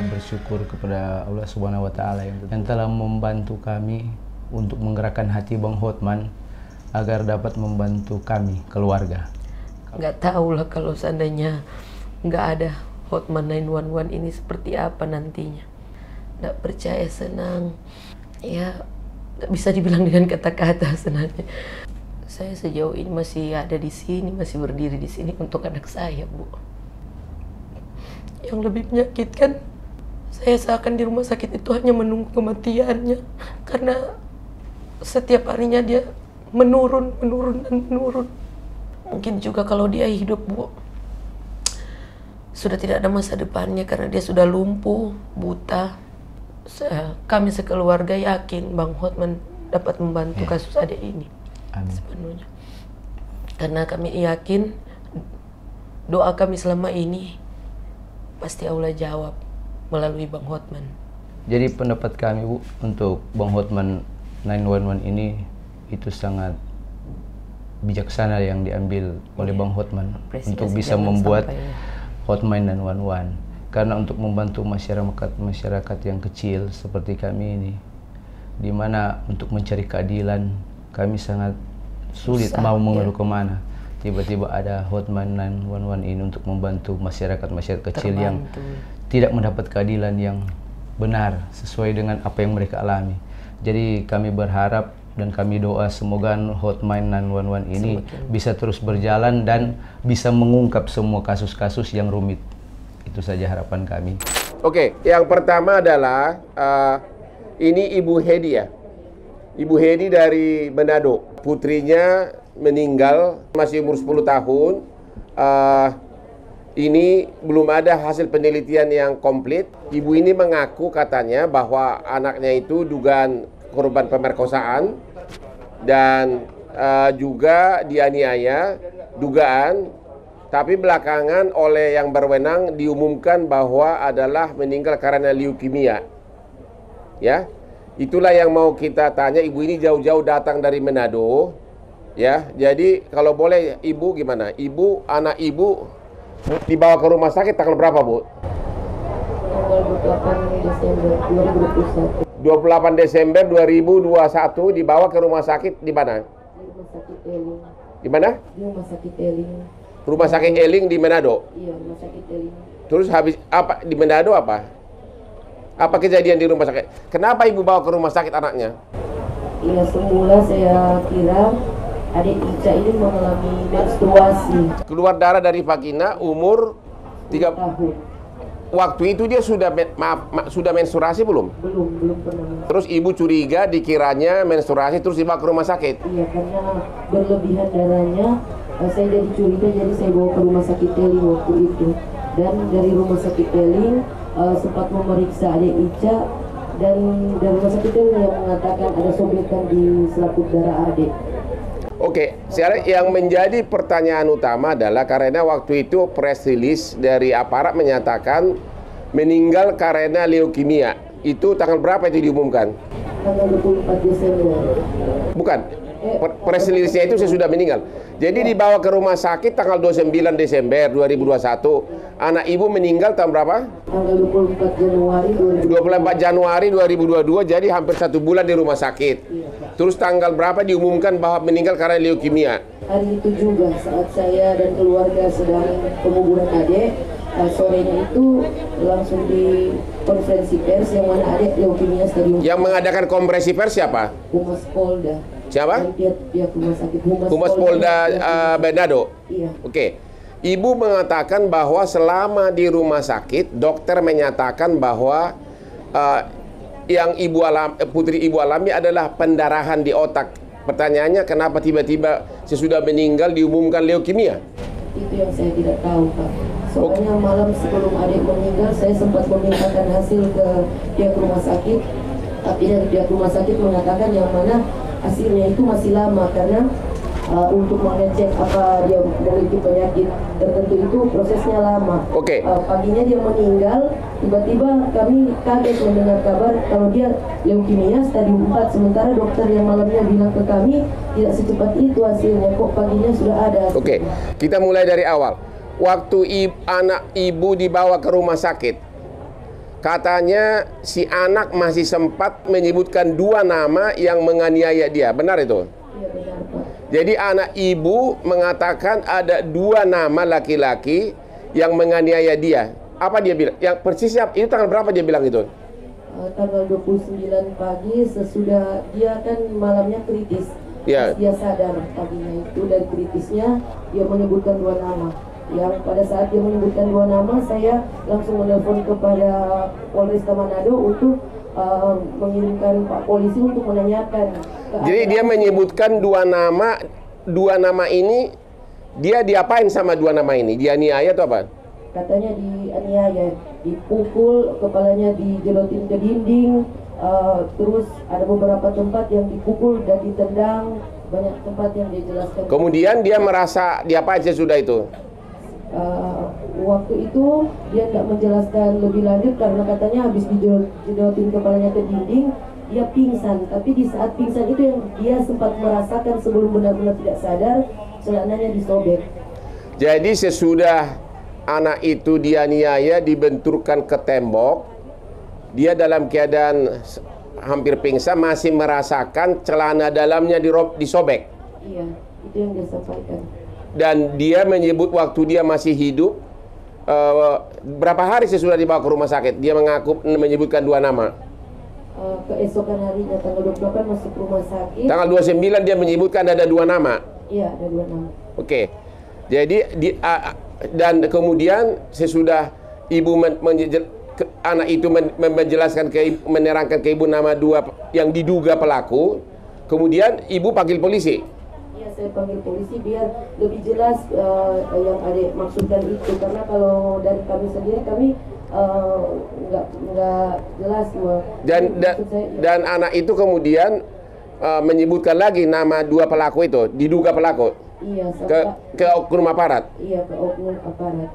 bersyukur kepada Allah Subhanahu wa Ta'ala yang telah membantu kami untuk menggerakkan hati Bang Hotman agar dapat membantu kami keluarga. Nggak tahu lah kalau seandainya nggak ada Hotman 911 ini seperti apa nantinya. Nggak percaya, senang, ya nggak bisa dibilang dengan kata-kata sebenarnya. Saya sejauh ini masih ada di sini, masih berdiri di sini untuk anak saya, Bu. Yang lebih menyakitkan, saya seakan di rumah sakit itu hanya menunggu kematiannya, karena setiap harinya dia menurun dan menurun. Mungkin juga kalau dia hidup, Bu, sudah tidak ada masa depannya karena dia sudah lumpuh, buta. Kami sekeluarga yakin Bang Hotman dapat membantu kasus adik ini. Amin. Sepenuhnya. Karena kami yakin doa kami selama ini pasti Allah jawab melalui Bang Hotman. Jadi pendapat kami, Bu, untuk Bang Hotman 911 ini itu sangat bijaksana yang diambil oleh Bang Hotman untuk bisa membuat Hotman 911. Karena untuk membantu masyarakat yang kecil seperti kami ini, di mana untuk mencari keadilan kami sangat sulit mau mengeluh kemana. Tiba-tiba ada Hotman 911 ini untuk membantu masyarakat kecil yang tidak mendapat keadilan yang benar sesuai dengan apa yang mereka alami. Jadi kami berharap dan kami doa semoga Hotman 911 ini bisa terus berjalan dan bisa mengungkap semua kasus-kasus yang rumit. Itu saja harapan kami. Oke, yang pertama adalah ini Ibu Hedi ya. Ibu Hedi dari Manado. Putrinya meninggal masih umur 10 tahun. Ini belum ada hasil penelitian yang komplit. Ibu ini mengaku katanya bahwa anaknya itu dugaan korban pemerkosaan dan juga dianiaya, dugaan. Tapi belakangan oleh yang berwenang diumumkan bahwa adalah meninggal karena leukemia. Ya, itulah yang mau kita tanya. Ibu ini jauh-jauh datang dari Manado. Ya, jadi kalau boleh Ibu gimana? Ibu, anak Ibu dibawa ke rumah sakit tanggal berapa, Bu? Tanggal 28 Desember 2021. 28 Desember 2021 dibawa ke rumah sakit di mana? Di rumah sakit Eling. Di mana? Di rumah sakit Eling. Rumah sakit Eling di Manado. Iya, rumah sakit Eling. Terus habis apa di Manado apa? Apa kejadian di rumah sakit? Kenapa Ibu bawa ke rumah sakit anaknya? Iya, semula saya kira adik Ica ini mengalami menstruasi. Keluar darah dari vagina umur 3 tahun. Waktu itu dia sudah sudah menstruasi belum? Belum pernah. Terus Ibu curiga dikiranya menstruasi terus dibawa ke rumah sakit. Iya, karena berlebihan darahnya, saya jadi curiga, jadi saya bawa ke rumah sakit Eling waktu itu. Dan dari rumah sakit Eling sempat memeriksa adik Ica, dan dari rumah sakit Eling yang mengatakan ada sobekan di selaput darah adik. Oke, sekarang yang menjadi pertanyaan utama adalah karena waktu itu press release dari aparat menyatakan meninggal karena leukemia. Itu tanggal berapa itu diumumkan? Tanggal 24 Desember. Bukan. Press release-nya itu sesudah meninggal. Jadi dibawa ke rumah sakit tanggal 29 Desember 2021. Anak Ibu meninggal tahun berapa? Tanggal 24 Januari 24 Januari 2022, jadi hampir 1 bulan di rumah sakit. Terus tanggal berapa diumumkan bahwa meninggal karena leukemia? Hari itu juga saat saya dan keluarga sedang penguburan adik, sorenya itu langsung di konferensi pers yang mana adik leukemia stadium. Yang mengadakan konferensi pers siapa? Humas Polda. Siapa? Pihak rumah sakit Humas Polda Manado. Iya. Oke. Ibu mengatakan bahwa selama di rumah sakit dokter menyatakan bahwa yang putri Ibu alami adalah pendarahan di otak. Pertanyaannya, kenapa tiba-tiba sesudah meninggal diumumkan leukemia? Itu yang saya tidak tahu, Pak. Soalnya malam sebelum adik meninggal saya sempat memintakan hasil ke pihak rumah sakit, tapi dari pihak rumah sakit mengatakan yang mana hasilnya itu masih lama karena untuk mengecek apa dia memiliki penyakit tertentu itu prosesnya lama. Oke. Paginya dia meninggal, tiba-tiba kami kaget mendengar kabar kalau dia leukemia stadium 4, sementara dokter yang malamnya bilang ke kami tidak secepat itu hasilnya, kok paginya sudah ada. Oke, kita mulai dari awal. Waktu anak Ibu dibawa ke rumah sakit, katanya si anak masih sempat menyebutkan 2 nama yang menganiaya dia. Benar itu? Iya, benar, Pak. Jadi anak ibu mengatakan ada 2 nama laki-laki yang menganiaya dia. Apa dia bilang? Yang persisnya itu tanggal berapa dia bilang itu? Tanggal 29 pagi sesudah dia kan malamnya kritis. Ya. Dia sadar paginya itu, dan kritisnya dia menyebutkan 2 nama. Yang pada saat dia menyebutkan 2 nama, saya langsung menelpon kepada Polresta Manado untuk mengirimkan Pak Polisi untuk menanyakan. Jadi dia menyebutkan 2 nama. 2 nama ini dia diapain sama 2 nama ini? Dia niaya atau apa? Katanya dianiaya, dipukul, kepalanya dijelotin ke dinding, terus ada beberapa tempat yang dipukul dan ditendang, banyak tempat yang dia jelaskan. Kemudian dia merasa diapain sesudah itu? Waktu itu dia tidak menjelaskan lebih lanjut karena katanya habis dijelotin kepalanya ke dinding, dia pingsan. Tapi di saat pingsan itu yang dia sempat merasakan sebelum benar-benar tidak sadar, celananya disobek. Jadi sesudah anak itu dianiaya, dibenturkan ke tembok, dia dalam keadaan hampir pingsan, masih merasakan celana dalamnya disobek. Iya, itu yang dia sampaikan. Dan dia menyebut waktu dia masih hidup, berapa hari sesudah dibawa ke rumah sakit, dia menyebutkan 2 nama. Keesokan harinya tanggal 28 masuk rumah sakit. Tanggal 29 dia menyebutkan ada 2 nama. Iya, ada 2 nama. Oke. Jadi dan kemudian sesudah ibu anak itu menjelaskan menerangkan ke ibu nama 2 yang diduga pelaku, kemudian ibu panggil polisi. Iya, saya panggil polisi biar lebih jelas yang adik maksudkan itu, karena kalau dari kami sendiri kami nggak jelas. Dan anak itu kemudian menyebutkan lagi nama 2 pelaku itu, diduga pelaku. Iya, ke oknum aparat. Iya, ke oknum aparat.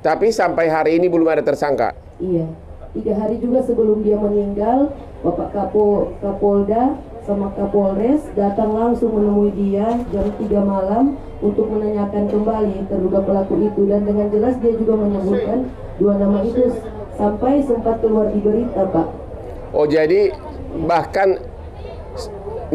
Tapi sampai hari ini belum ada tersangka. Iya, 3 hari juga sebelum dia meninggal, Bapak Kapolda sama Kapolres datang langsung menemui dia jam 3 malam untuk menanyakan kembali terduga pelaku itu, dan dengan jelas dia juga menyebutkan 2 nama itu sampai sempat keluar di berita, Pak. Oh, jadi bahkan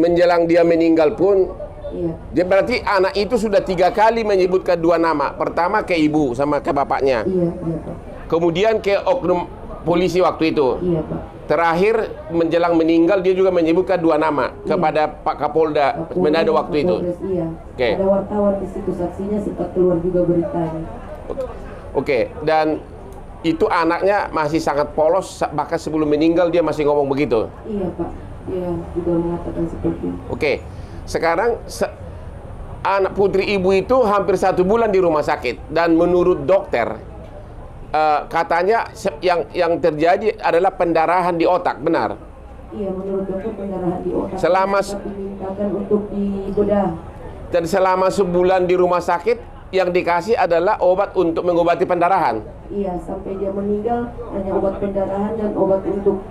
menjelang dia meninggal pun, iya. Dia berarti anak itu sudah 3 kali menyebutkan 2 nama. Pertama ke ibu sama ke bapaknya. Iya, Pak. Kemudian ke oknum polisi waktu itu. Iya, Pak. Terakhir menjelang meninggal dia juga menyebutkan 2 nama kepada Pak Kapolda Manado waktu itu. Iya. Oke. Ada wartawan di situ, saksinya sempat keluar juga beritanya. Oke. Dan itu anaknya masih sangat polos, bahkan sebelum meninggal dia masih ngomong begitu. Iya, Pak. Dia juga mengatakan seperti itu. Oke. Sekarang anak putri ibu itu hampir 1 bulan di rumah sakit, dan menurut dokter katanya yang terjadi adalah pendarahan di otak, benar? Iya, menurut dokter pendarahan di otak. Selama dimintakan untuk dibedah. Dan selama sebulan di rumah sakit yang dikasih adalah obat untuk mengobati pendarahan. Iya, sampai dia meninggal hanya obat pendarahan dan obat untuk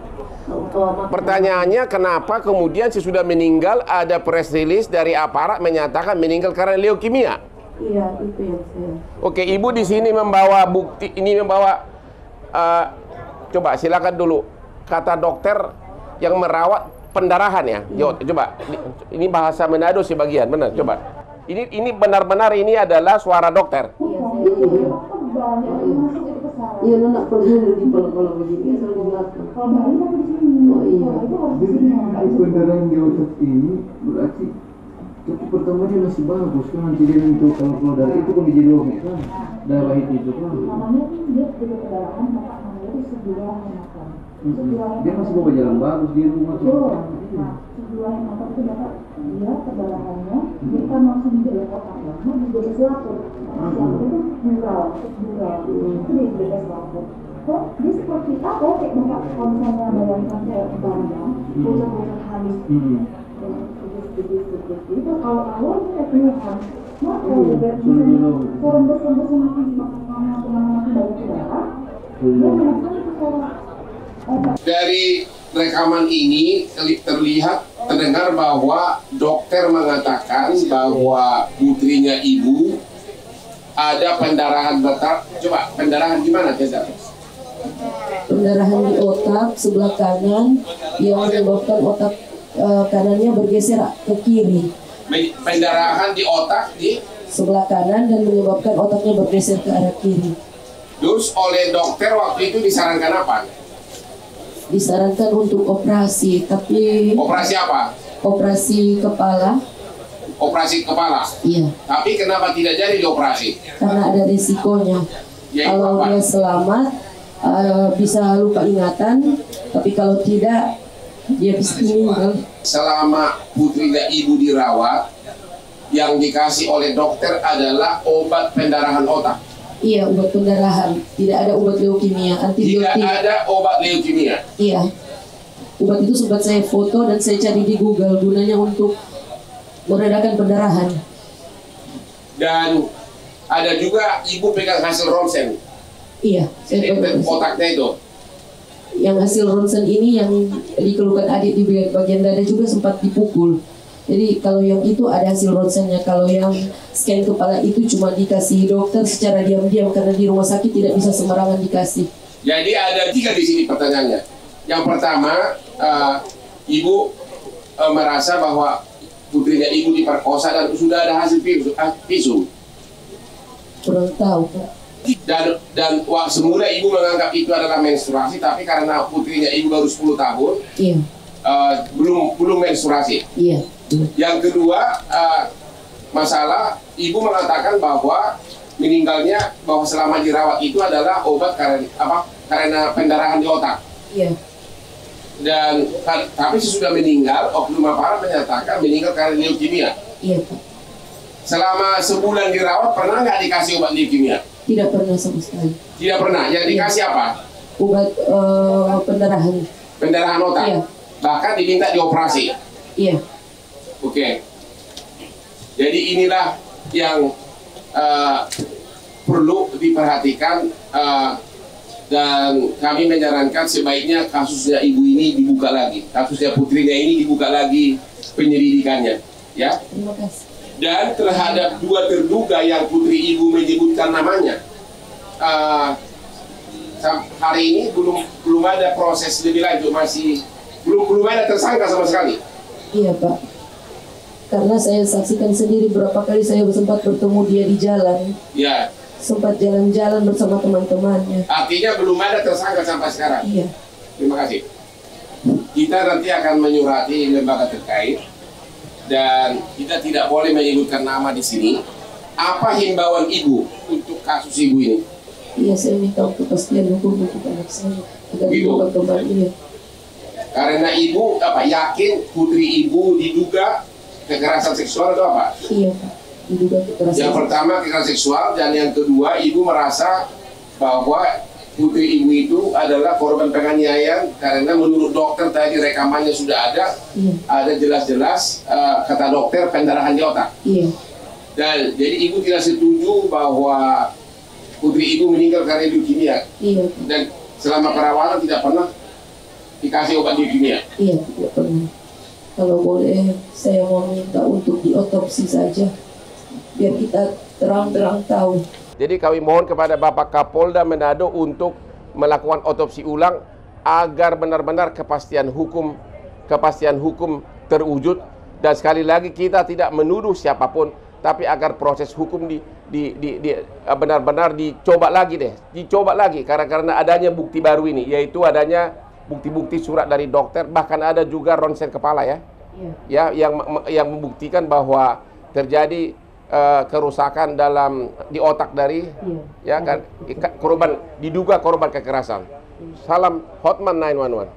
Pertanyaannya, kenapa kemudian sesudah meninggal ada press release dari aparat menyatakan meninggal karena leukemia? Iya, itu yang saya. Oke, ibu di sini membawa bukti, ini membawa coba silakan dulu kata dokter yang merawat pendarahan ya. Yo, coba ini bahasa Manado sebagian, benar? Coba. Ini benar-benar ini adalah suara dokter. Iya, nak perlu di kalau begini selalu dilakukan. Oh iya. Jadi pendarahan di otak ini berarti tapi pertama dia masih bagus kan, nanti dia untuk kalau keluar darah itu kan dijedome kan, darah itu kan. Namanya dia juga pendarahan, maka namanya itu sebuah hematan. Dia masih mau berjalan bagus di rumah tuh. Sebuah hematan itu dapat dia pendarahannya, dia kan langsung di dalam otaknya, di bebas lapor. Lapor itu mural, itu di bebas lapor. Kok dia seperti apa? Kayak bapak kalau misalnya bayangkan kayak barang, bocah-bocah habis. Itu kalau awal kita keluhan, maka udah misalnya rembes-rembes makin banyak darah, dia melakukan itu kalau Dari rekaman ini terdengar bahwa dokter mengatakan bahwa putrinya ibu ada pendarahan betal. Coba pendarahan gimana, Cesar? pendarahan di otak sebelah kanan yang menyebabkan otak kanannya bergeser ke kiri. Pendarahan di otak di sebelah kanan dan menyebabkan otaknya bergeser ke arah kiri. Terus oleh dokter waktu itu disarankan apa? Disarankan untuk operasi, tapi Operasi apa? operasi kepala. Operasi kepala. Iya. Tapi kenapa tidak jadi dioperasi? Karena ada risikonya. Yaitu Kalau apa? dia selamat bisa lupa ingatan, tapi kalau tidak dia bisa meninggal. Selama putri dan ibu dirawat, yang dikasih oleh dokter adalah obat pendarahan otak. Iya, obat pendarahan. Tidak ada obat leukemia, Tidak antibiotik. ada obat leukemia. Iya. Obat itu sempat saya foto dan saya cari di Google, gunanya untuk meredakan pendarahan. Dan ada juga ibu pegang hasil ronsen. Iya, saya Jadi pegang. otaknya itu. Yang hasil ronsen ini yang dikeluhkan adik di bagian dada juga sempat dipukul. Jadi kalau yang itu ada hasil ronsennya, kalau yang scan kepala itu cuma dikasih dokter secara diam-diam karena di rumah sakit tidak bisa sembarangan dikasih. Jadi ada 3 di sini pertanyaannya. Yang pertama, ibu merasa bahwa putrinya ibu diperkosa dan sudah ada hasil visum. Kurang tahu, Pak. Dan semula ibu menganggap itu adalah menstruasi, tapi karena putrinya ibu baru 10 tahun, Iya, belum menstruasi. iya. Yang kedua, masalah ibu mengatakan bahwa meninggalnya bahwa selama dirawat itu adalah obat karena pendarahan di otak. Iya. Dan tapi sesudah meninggal, oknum aparat menyatakan meninggal karena leukemia. Iya, Pak. Selama sebulan dirawat pernah nggak dikasih obat leukemia? Tidak pernah sama sekali. Tidak pernah. Yang dikasih apa? Obat pendarahan. Pendarahan otak. Iya. Bahkan diminta dioperasi. Iya. Oke. Jadi inilah yang perlu diperhatikan, dan kami menyarankan sebaiknya kasusnya ibu ini dibuka lagi, kasusnya putrinya ini dibuka lagi penyelidikannya, ya. Terima kasih. Dan terhadap 2 terduga yang putri ibu menyebutkan namanya, hari ini belum ada proses lebih lanjut, masih belum ada tersangka sama sekali. Iya, Pak. Karena saya saksikan sendiri berapa kali saya sempat bertemu dia di jalan. Ya, Sempat jalan-jalan bersama teman-temannya. artinya belum ada tersangka sampai sekarang. Iya. Terima kasih. Kita nanti akan menyurati lembaga terkait dan kita tidak boleh menyebutkan nama di sini. Apa himbauan ibu untuk kasus ibu ini? Iya, saya minta kepastian hukum untuk anak saya agar Ibu. dibuka kembali. Ya. Karena ibu yakin putri ibu diduga kekerasan seksual atau apa? Iya, Pak. Diduga kekerasan. Yang pertama kekerasan seksual, dan yang kedua ibu merasa bahwa putri ibu itu adalah korban penganiayaan karena menurut dokter tadi rekamannya sudah ada, Iya. ada jelas-jelas kata dokter pendarahan di otak. Iya. Dan jadi ibu tidak setuju bahwa putri ibu meninggal karena leukemia, Iya, Pak. dan selama perawatan tidak pernah dikasih obat leukemia. Iya, tidak pernah. Kalau boleh, saya mau minta untuk diotopsi saja, biar kita terang-terang tahu. Jadi kami mohon kepada Bapak Kapolda Manado untuk melakukan otopsi ulang agar benar-benar kepastian hukum terwujud, dan sekali lagi kita tidak menuduh siapapun, tapi agar proses hukum benar-benar dicoba lagi karena adanya bukti baru ini, yaitu adanya bukti-bukti surat dari dokter, bahkan ada juga ronsen kepala ya yang membuktikan bahwa terjadi kerusakan di otak dari diduga korban kekerasan. Salam Hotman 911.